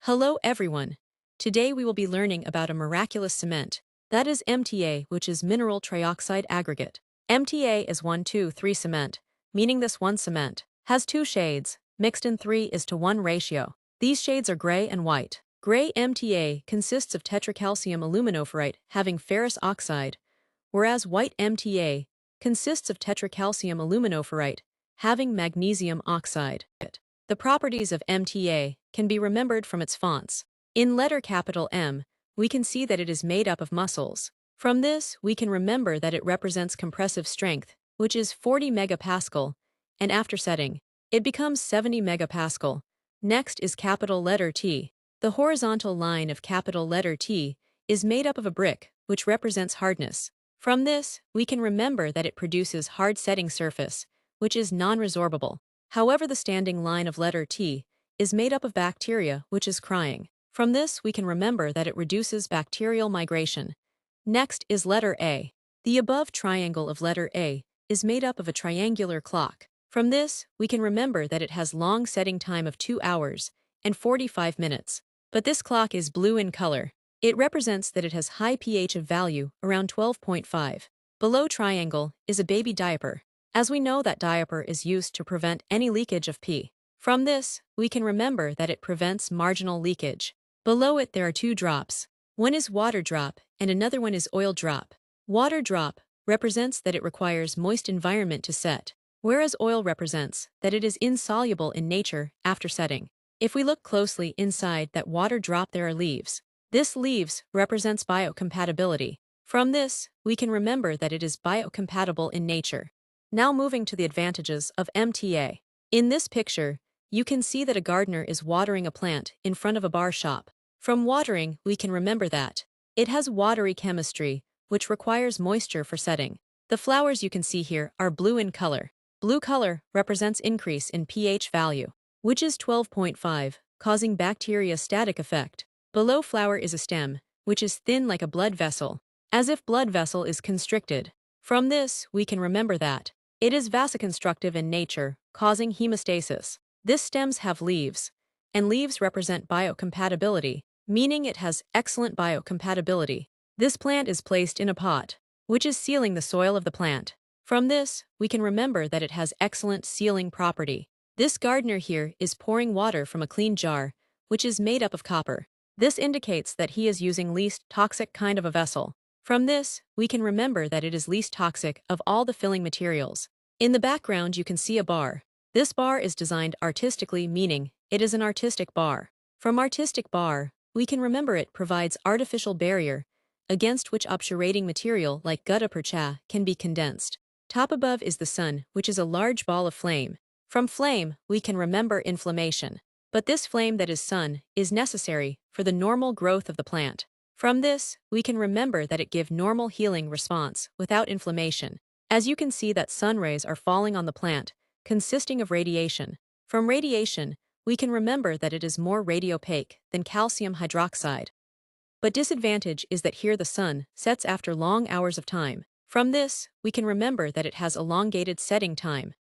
Hello everyone. Today we will be learning about a miraculous cement, that is MTA, which is mineral trioxide aggregate. MTA is 1:2:3 cement, meaning this one cement has two shades, mixed in 3:1 ratio. These shades are gray and white. Gray MTA consists of tetracalcium aluminoferrite having ferrous oxide, whereas white MTA consists of tetracalcium aluminoferrite having magnesium oxide. The properties of MTA can be remembered from its fonts. In letter capital M, we can see that it is made up of muscles. From this, we can remember that it represents compressive strength, which is 40 megapascal, and after setting, it becomes 70 megapascal. Next is capital letter T. The horizontal line of capital letter T is made up of a brick, which represents hardness. From this, we can remember that it produces hard setting surface, which is non-resorbable. However, the standing line of letter T is made up of bacteria, which is crying. From this, we can remember that it reduces bacterial migration. Next is letter A. The above triangle of letter A is made up of a triangular clock. From this, we can remember that it has long setting time of 2 hours and 45 minutes. But this clock is blue in color. It represents that it has high pH of value around 12.5. Below triangle is a baby diaper, as we know that diaper is used to prevent any leakage of pee. From this, we can remember that it prevents marginal leakage. Below it there are two drops. One is water drop and another one is oil drop. Water drop represents that it requires moist environment to set, whereas oil represents that it is insoluble in nature after setting. If we look closely inside that water drop there are leaves. This leaves represents biocompatibility. From this, we can remember that it is biocompatible in nature. Now moving to the advantages of MTA. In this picture, you can see that a gardener is watering a plant in front of a bar shop. From watering, we can remember that it has watery chemistry, which requires moisture for setting. The flowers you can see here are blue in color. Blue color represents increase in pH value, which is 12.5, causing bacteriostatic effect. Below flower is a stem, which is thin like a blood vessel, as if blood vessel is constricted. From this, we can remember that it is vasoconstrictive in nature, causing hemostasis. This stems have leaves, and leaves represent biocompatibility, meaning it has excellent biocompatibility. This plant is placed in a pot, which is sealing the soil of the plant. From this, we can remember that it has excellent sealing property. This gardener here is pouring water from a clean jar, which is made up of copper. This indicates that he is using least toxic kind of a vessel. From this, we can remember that it is least toxic of all the filling materials. In the background you can see a bar. This bar is designed artistically, meaning it is an artistic bar. From artistic bar, we can remember it provides artificial barrier, against which obturating material like gutta percha can be condensed. Top above is the sun, which is a large ball of flame. From flame, we can remember inflammation. But this flame that is sun is necessary for the normal growth of the plant. From this, we can remember that it gives normal healing response without inflammation. As you can see that sun rays are falling on the plant, consisting of radiation. From radiation, we can remember that it is more radiopaque than calcium hydroxide. But disadvantage is that here the sun sets after long hours of time. From this, we can remember that it has elongated setting time.